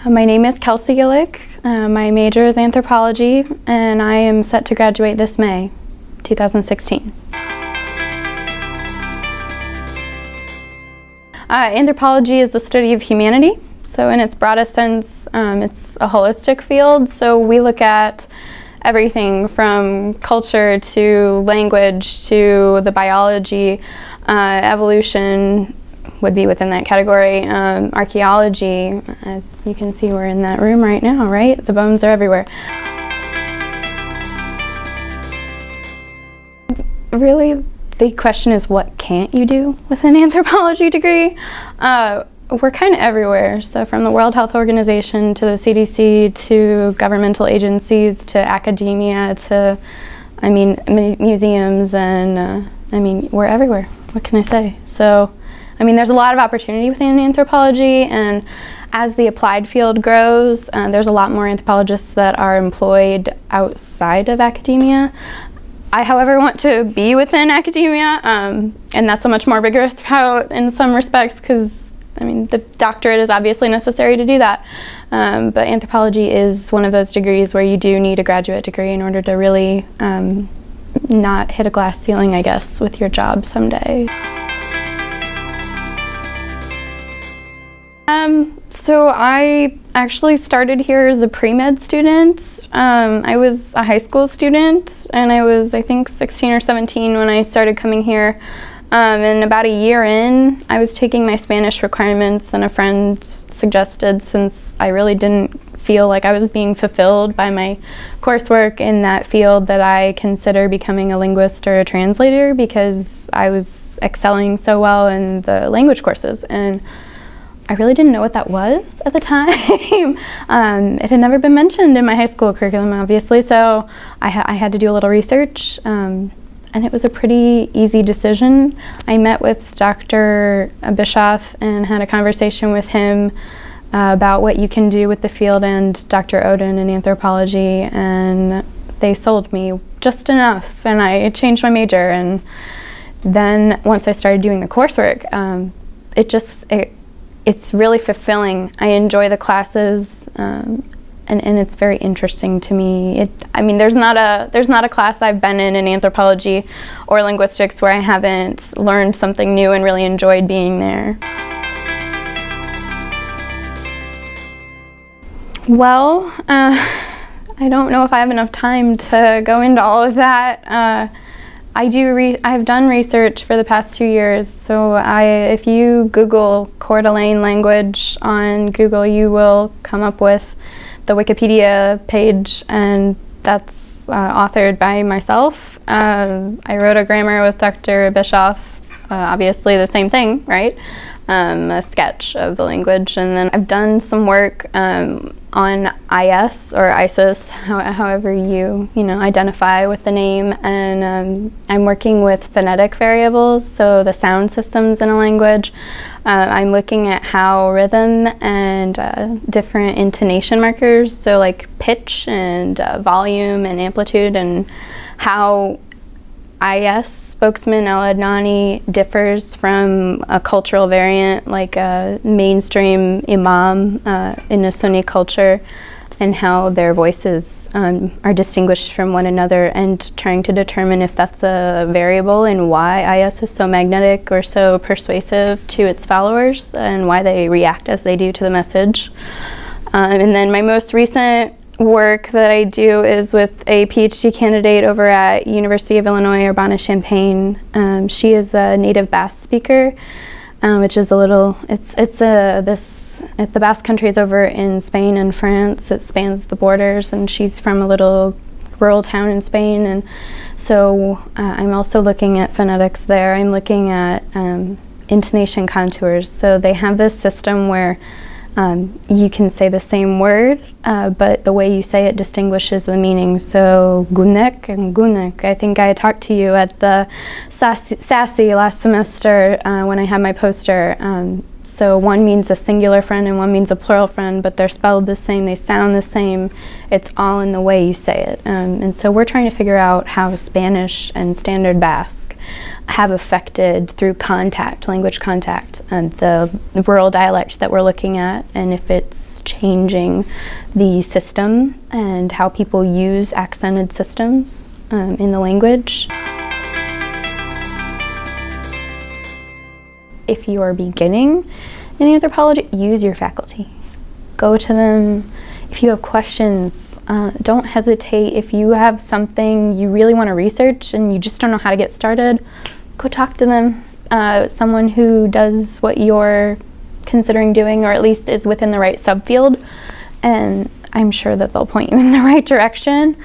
My name is Kelsie Gillig. My major is Anthropology, and I am set to graduate this May, 2016. Anthropology is the study of humanity. So in its broadest sense, it's a holistic field. So we look at everything from culture to language to the biology, evolution would be within that category, archaeology. As you can see, we're in that room right now, right? The bones are everywhere. Really, the question is, what can't you do with an anthropology degree? We're kind of everywhere. So from the World Health Organization to the CDC to governmental agencies to academia to, museums and, we're everywhere. What can I say? So, there's a lot of opportunity within anthropology, and as the applied field grows, there's a lot more anthropologists that are employed outside of academia. I, however, want to be within academia, and that's a much more rigorous route in some respects because, the doctorate is obviously necessary to do that. But anthropology is one of those degrees where you do need a graduate degree in order to really not hit a glass ceiling, I guess, with your job someday. So I actually started here as a pre-med student. I was a high school student, and I was, I think, 16 or 17 when I started coming here. And about a year in, I was taking my Spanish requirements, and a friend suggested, since I really didn't feel like I was being fulfilled by my coursework in that field, that I consider becoming a linguist or a translator because I was excelling so well in the language courses. And I really didn't know what that was at the time. It had never been mentioned in my high school curriculum, obviously, so I had to do a little research, and it was a pretty easy decision. I met with Dr. Bischoff and had a conversation with him about what you can do with the field, and Dr. Oden in anthropology, and they sold me just enough, and I changed my major. And then once I started doing the coursework, it's really fulfilling. I enjoy the classes, and it's very interesting to me. There's not a class I've been in anthropology or linguistics where I haven't learned something new and really enjoyed being there. Well, I don't know if I have enough time to go into all of that. I've done research for the past 2 years, so if you Google Coeur d'Alene language on Google, you will come up with the Wikipedia page, and that's authored by myself. I wrote a grammar with Dr. Bischoff, obviously the same thing, right? A sketch of the language, and then I've done some work on IS or ISIS, however you identify with the name, and I'm working with phonetic variables, so the sound systems in a language. I'm looking at how rhythm and different intonation markers, so like pitch and volume and amplitude, and how IS, spokesman al-Adnani, differs from a cultural variant like a mainstream imam in a Sunni culture, and how their voices are distinguished from one another, and trying to determine if that's a variable and why IS is so magnetic or so persuasive to its followers and why they react as they do to the message. And then my most recent work that I do is with a PhD candidate over at University of Illinois Urbana-Champaign. She is a native Basque speaker, which is the Basque country is over in Spain and France. It spans the borders, and she's from a little rural town in Spain, and so I'm also looking at phonetics there. I'm looking at intonation contours. So they have this system where you can say the same word, but the way you say it distinguishes the meaning. So gunek and gunek. I think I talked to you at the SASSY last semester when I had my poster. So one means a singular friend and one means a plural friend, but they're spelled the same, they sound the same. It's all in the way you say it. And so we're trying to figure out how Spanish and Standard Basque have affected through contact, language contact, and the rural dialect that we're looking at, and if it's changing the system and how people use accented systems in the language. If you are beginning in anthropology, use your faculty. Go to them. If you have questions, don't hesitate. If you have something you really want to research and you just don't know how to get started, go talk to them. Someone who does what you're considering doing, or at least is within the right subfield, and I'm sure that they'll point you in the right direction.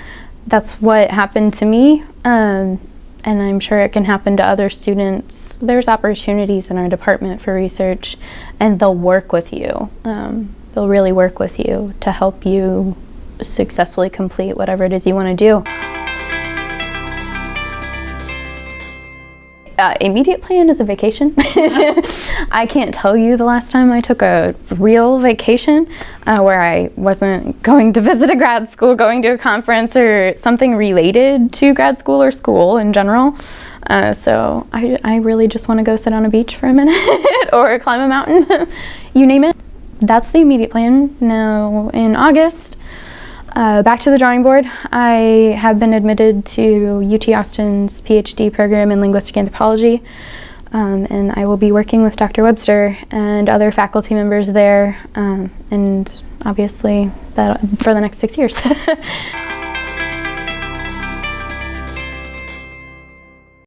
That's what happened to me, and I'm sure it can happen to other students. There's opportunities in our department for research, and they'll work with you. They'll really work with you to help you successfully complete whatever it is you want to do. Immediate plan is a vacation. I can't tell you the last time I took a real vacation where I wasn't going to visit a grad school, going to a conference, or something related to grad school or school in general. So I really just want to go sit on a beach for a minute or climb a mountain, you name it. That's the immediate plan. Now in August, back to the drawing board. I have been admitted to UT Austin's PhD program in linguistic anthropology, and I will be working with Dr. Webster and other faculty members there, and obviously that for the next 6 years.